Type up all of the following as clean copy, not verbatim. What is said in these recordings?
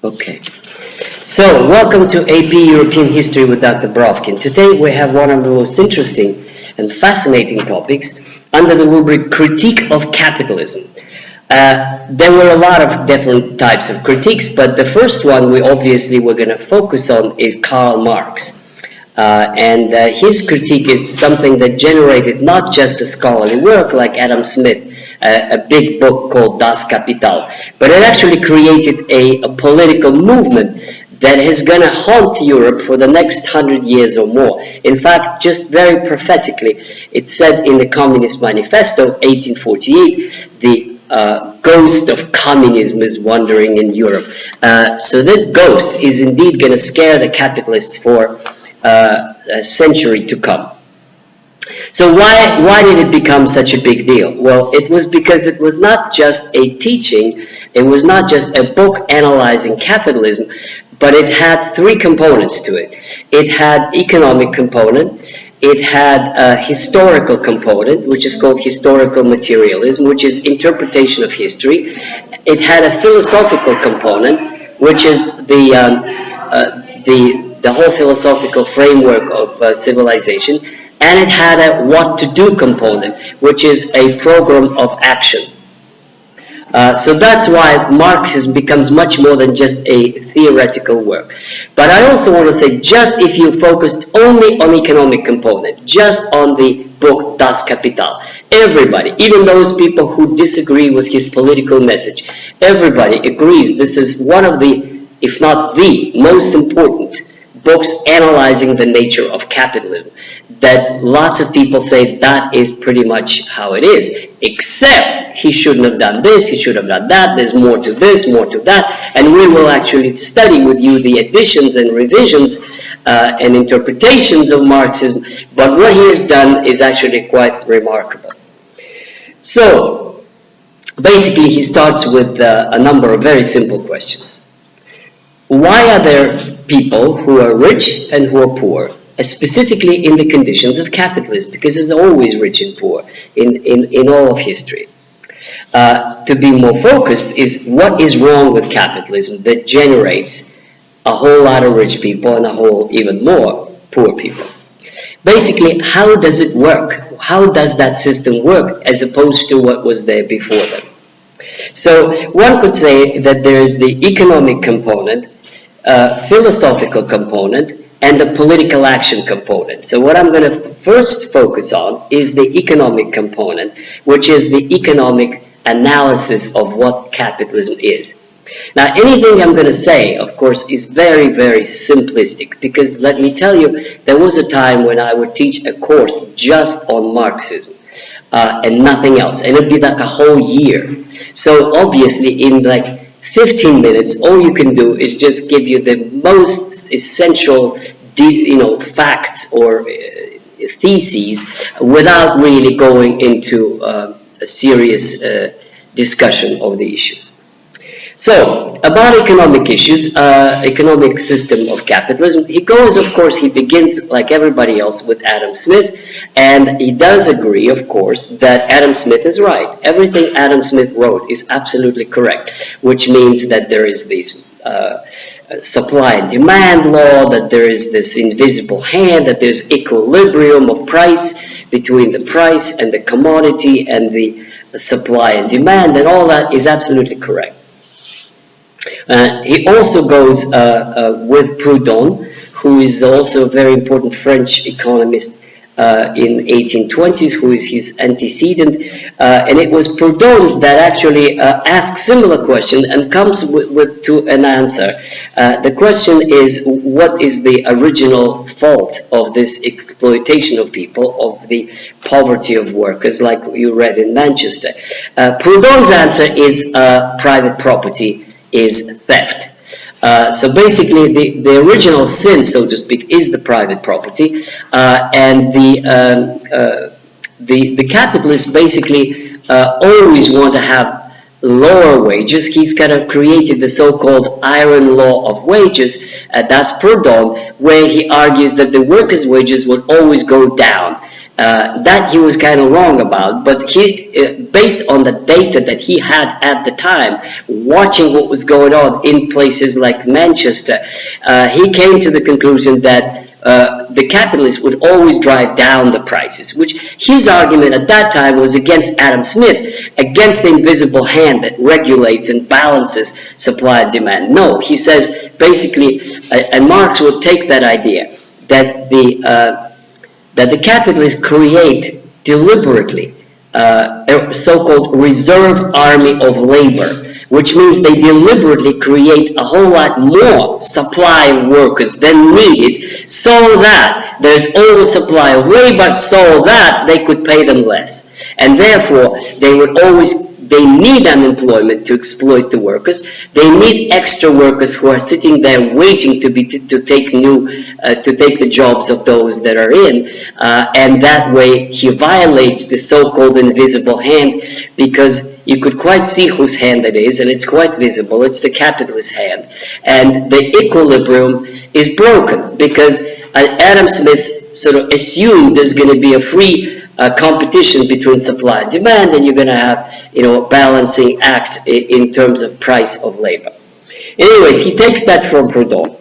Okay, so welcome to AP European History with Dr. Brovkin. Today we have one of the most interesting and fascinating topics under the rubric Critique of Capitalism. There were a lot of different types of critiques, but the first one we obviously were going to focus on is Karl Marx. His critique is something that generated not just a scholarly work like Adam Smith, a big book called Das Kapital, but it actually created a political movement that is going to haunt Europe for the next 100 years or more. In fact, just very prophetically, it said in the Communist Manifesto, 1848, the ghost of communism is wandering in Europe. So that ghost is indeed going to scare the capitalists for a century to come. So why did it become such a big deal? Well, it was because it was not just a teaching, it was not just a book analyzing capitalism, but it had three components to it. It had economic component, it had a historical component, which is called historical materialism, which is interpretation of history. It had a philosophical component, which is the whole philosophical framework of civilization, and it had a what to do component, which is a program of action. So that's why Marxism becomes much more than just a theoretical work. But I also want to say, just if you focused only on economic component, just on the book Das Kapital, everybody, even those people who disagree with his political message, everybody agrees this is one of the, if not the most important books analyzing the nature of capitalism, that lots of people say that is pretty much how it is, except he shouldn't have done this, he should have done that, there's more to this, more to that, and we will actually study with you the additions and revisions and interpretations of Marxism, but what he has done is actually quite remarkable. So, basically he starts with a number of very simple questions. Why are there people who are rich and who are poor, specifically in the conditions of capitalism? Because there's always rich and poor in all of history. To be more focused is what is wrong with capitalism that generates a whole lot of rich people and a whole even more poor people. Basically, how does it work? How does that system work as opposed to what was there before them? So one could say that there is the economic component, philosophical component, and the political action component. So what I'm going to first focus on is the economic component, which is the economic analysis of what capitalism is. Now, anything I'm going to say, of course, is very, very simplistic, because let me tell you, there was a time when I would teach a course just on Marxism. And nothing else, and it'd be like a whole year. So obviously in like 15 minutes, all you can do is just give you the most essential, facts or theses without really going into a serious discussion of the issues. So, about economic issues, economic system of capitalism, he begins like everybody else with Adam Smith, and he does agree, of course, that Adam Smith is right. Everything Adam Smith wrote is absolutely correct, which means that there is this supply and demand law, that there is this invisible hand, that there's equilibrium of price between the price and the commodity and the supply and demand, and all that is absolutely correct. He also goes with Proudhon, who is also a very important French economist in 1820s, who is his antecedent, and it was Proudhon that actually asked similar question and comes to an answer. The question is, what is the original fault of this exploitation of people, of the poverty of workers, like you read in Manchester? Proudhon's answer is private property is theft. So basically, the original sin, so to speak, is the private property, and the capitalists basically always want to have lower wages. He's kind of created the so-called iron law of wages, that's Proudhon, where he argues that the workers' wages will always go down. That he was kind of wrong about, but he, based on the data that he had at the time, watching what was going on in places like Manchester, he came to the conclusion that the capitalists would always drive down the prices, which his argument at that time was against Adam Smith, against the invisible hand that regulates and balances supply and demand. No, he says basically, and Marx would take that idea, that the capitalists create deliberately a so-called reserve army of labor, which means they deliberately create a whole lot more supply of workers than needed, so that there's oversupply of labor, so that they could pay them less. And therefore, they need unemployment to exploit the workers. They need extra workers who are sitting there waiting to take the jobs of those that are in, and that way he violates the so-called invisible hand, because you could quite see whose hand it is, and it's quite visible. It's the capitalist hand, and the equilibrium is broken because Adam Smith sort of assumed there's going to be a free competition between supply and demand, and you're going to have, a balancing act in terms of price of labor. Anyways, he takes that from Proudhon.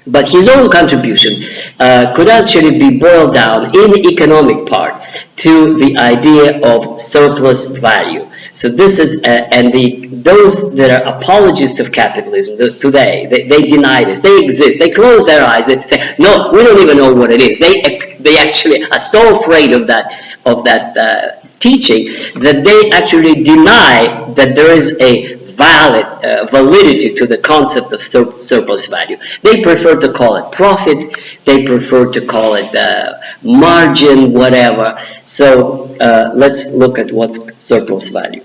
But his own contribution could actually be boiled down in the economic part to the idea of surplus value. So this is, those that are apologists of capitalism today, they deny this. They exist. They close their eyes and say, no, we don't even know what it is. They actually are so afraid of that teaching that they actually deny that there is a validity to the concept of surplus value. They prefer to call it profit, they prefer to call it margin, whatever. So let's look at what's surplus value.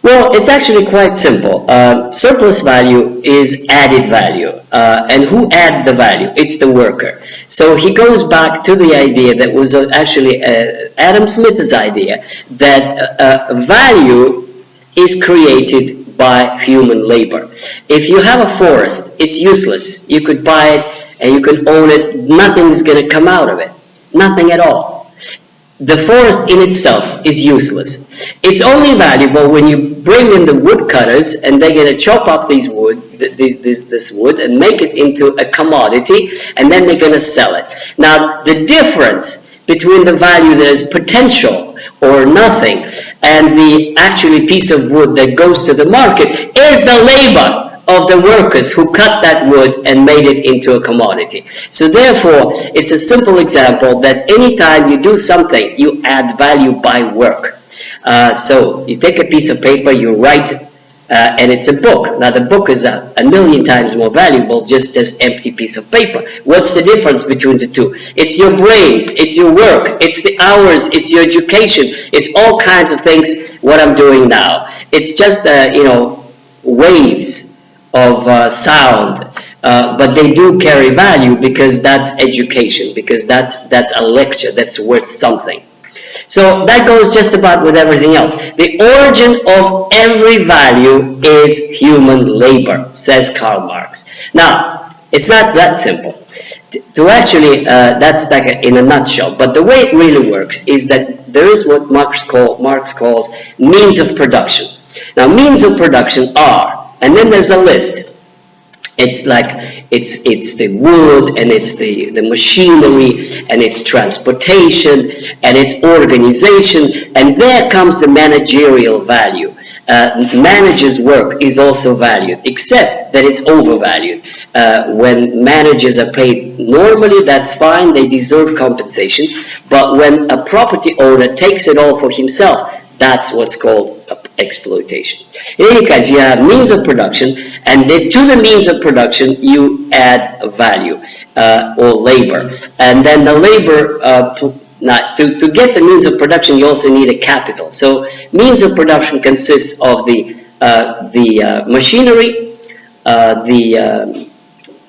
Well, it's actually quite simple. Surplus value is added value. And who adds the value? It's the worker. So he goes back to the idea that was actually Adam Smith's idea, that value is created by human labor. If you have a forest, it's useless. You could buy it and you could own it. Nothing is going to come out of it. Nothing at all. The forest in itself is useless. It's only valuable when you bring in the woodcutters and they're going to chop up this wood and make it into a commodity, and then they're going to sell it. Now, the difference between the value that is potential or nothing and the actually piece of wood that goes to the market is the labor of the workers who cut that wood and made it into a commodity. So therefore, it's a simple example that anytime you do something, you add value by work. So you take a piece of paper, you write, and it's a book. Now the book is a million times more valuable just as empty piece of paper. What's the difference between the two? It's your brains, it's your work, it's the hours, it's your education, it's all kinds of things what I'm doing now. It's just, waves of sound, but they do carry value because that's education, because that's a lecture that's worth something. So that goes just about with everything else. The origin of every value is human labor, says Karl Marx. Now, it's not that simple. To actually, that's like in a nutshell, but the way it really works is that there is what Marx calls means of production. Now, means of production are, and then there's a list. It's like, it's the wood, and it's the machinery, and it's transportation, and it's organization, and there comes the managerial value. Managers' work is also valued, except that it's overvalued. When managers are paid normally, that's fine, they deserve compensation, but when a property owner takes it all for himself, that's what's called exploitation. In any case, you have means of production, and then to the means of production you add value or labor, and then the labor. To get the means of production, you also need a capital. So means of production consists of the machinery, the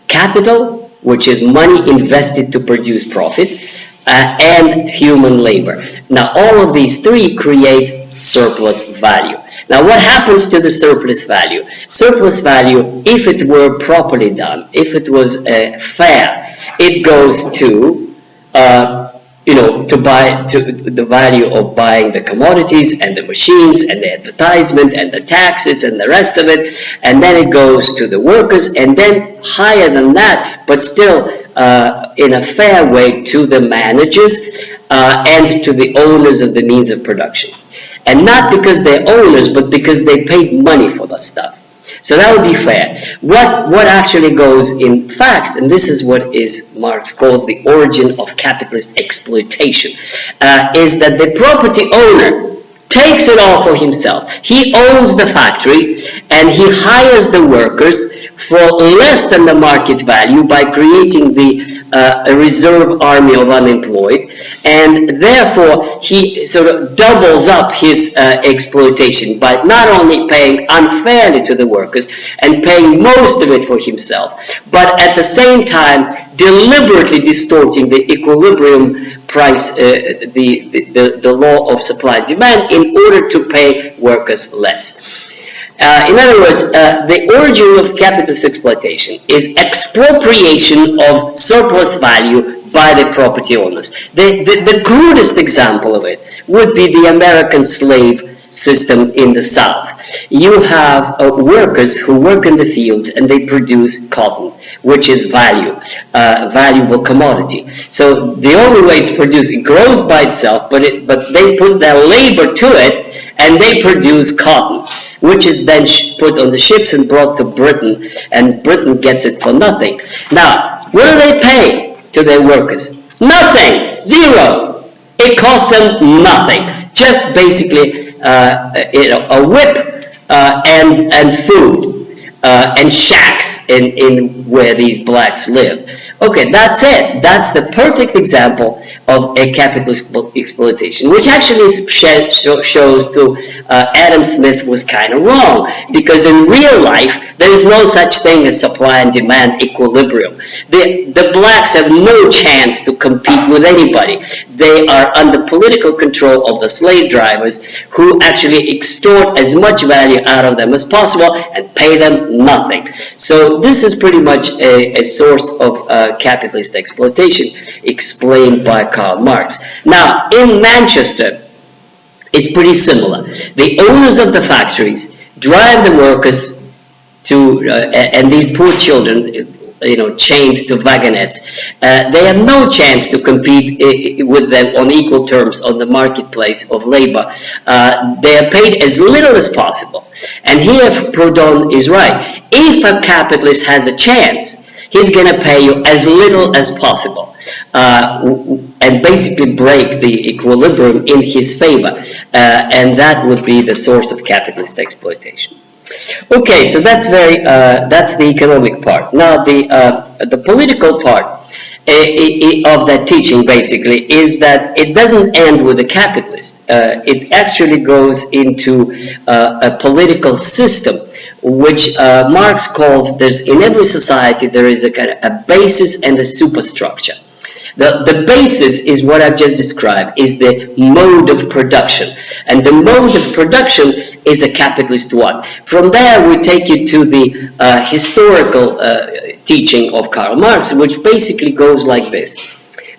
capital, which is money invested to produce profit, and human labor. Now, all of these three create surplus value. Now, what happens to the surplus value? Surplus value, if it were properly done, if it was fair, it goes to to the value of buying the commodities and the machines and the advertisement and the taxes and the rest of it, and then it goes to the workers, and then higher than that, but still in a fair way, to the managers and to the owners of the means of production. And not because they're owners, but because they paid money for the stuff. So that would be fair. What actually goes, in fact, and this is what Marx calls the origin of capitalist exploitation, is that the property owner takes it all for himself. He owns the factory and he hires the workers for less than the market value by creating a reserve army of unemployed, and therefore he sort of doubles up his exploitation by not only paying unfairly to the workers and paying most of it for himself, but at the same time deliberately distorting the equilibrium price, the law of supply and demand, in order to pay workers less. In other words, the origin of capitalist exploitation is expropriation of surplus value by the property owners. The crudest example of it would be the American slave system in the South. You have workers who work in the fields and they produce cotton, which is valuable commodity. So the only way it's produced, it grows by itself, but they put their labor to it and they produce cotton, which is then put on the ships and brought to Britain, and Britain gets it for nothing. Now, what do they pay to their workers? Nothing! Zero! It costs them nothing. Just basically a whip and food and shacks in where these blacks live. Okay, that's it. That's the perfect example of a capitalist exploitation, which actually shows to Adam Smith was kind of wrong, because in real life there is no such thing as supply and demand equilibrium. The blacks have no chance to compete with anybody. They are under political control of the slave drivers, who actually extort as much value out of them as possible and pay them nothing. So this is pretty much a source of capitalist exploitation explained by Karl Marx. Now, in Manchester, it's pretty similar. The owners of the factories drive the workers to, and these poor children, chained to wagonettes, they have no chance to compete with them on equal terms on the marketplace of labor. They are paid as little as possible. And here Proudhon is right. If a capitalist has a chance, he's going to pay you as little as possible and basically break the equilibrium in his favor. And that would be the source of capitalist exploitation. Okay, so that's the economic part. Now the political part of that teaching basically is that it doesn't end with the capitalist. It actually goes into a political system, which Marx calls, in every society there is a kind of a basis and a superstructure. The basis is what I've just described, is the mode of production. And the mode of production is a capitalist one. From there we take you to the historical teaching of Karl Marx, which basically goes like this.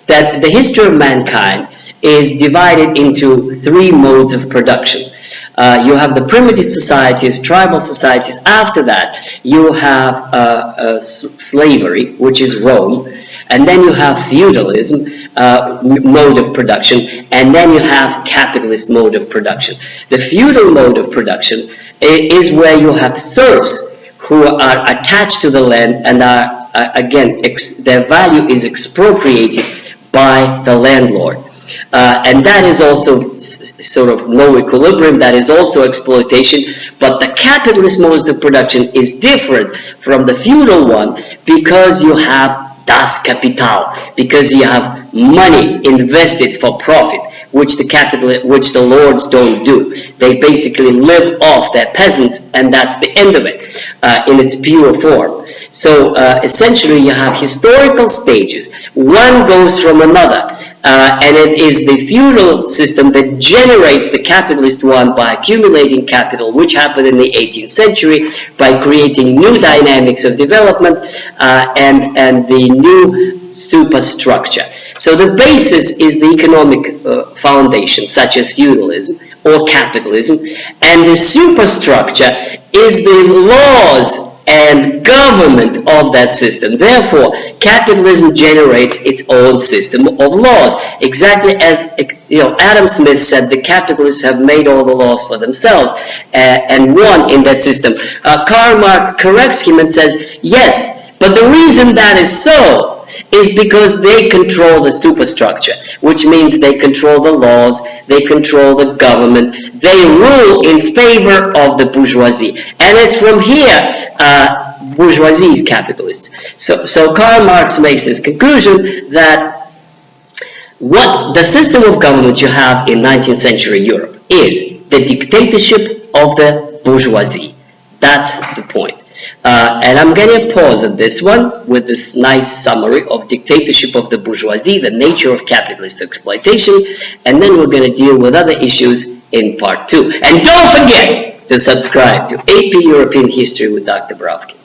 That the history of mankind is divided into three modes of production. You have the primitive societies, tribal societies. After that, you have slavery, which is Rome. And then you have feudalism mode of production. And then you have capitalist mode of production. The feudal mode of production is where you have serfs who are attached to the land and are, again, their value is expropriated by the landlord. And that is also sort of no equilibrium, that is also exploitation. But the capitalist mode of production is different from the feudal one, because you have das Kapital, because you have money invested for profit, which the lords don't do. They basically live off their peasants, and that's the end of it in its pure form. So essentially you have historical stages. One goes from another, and it is the feudal system that generates the capitalist one by accumulating capital, which happened in the 18th century by creating new dynamics of development and the new superstructure. So the basis is the economic foundation, such as feudalism or capitalism, and the superstructure is the laws and government of that system. Therefore, capitalism generates its own system of laws. Exactly as Adam Smith said, the capitalists have made all the laws for themselves and won in that system. Karl Marx corrects him and says, yes, but the reason that is so is because they control the superstructure, which means they control the laws, they control the government, they rule in favor of the bourgeoisie. And it's from here bourgeoisie is capitalist. So Karl Marx makes this conclusion that what the system of government you have in 19th century Europe is the dictatorship of the bourgeoisie. That's the point. And I'm going to pause at this one with this nice summary of dictatorship of the bourgeoisie, the nature of capitalist exploitation, and then we're going to deal with other issues in part 2. And don't forget to subscribe to AP European History with Dr. Brovkin.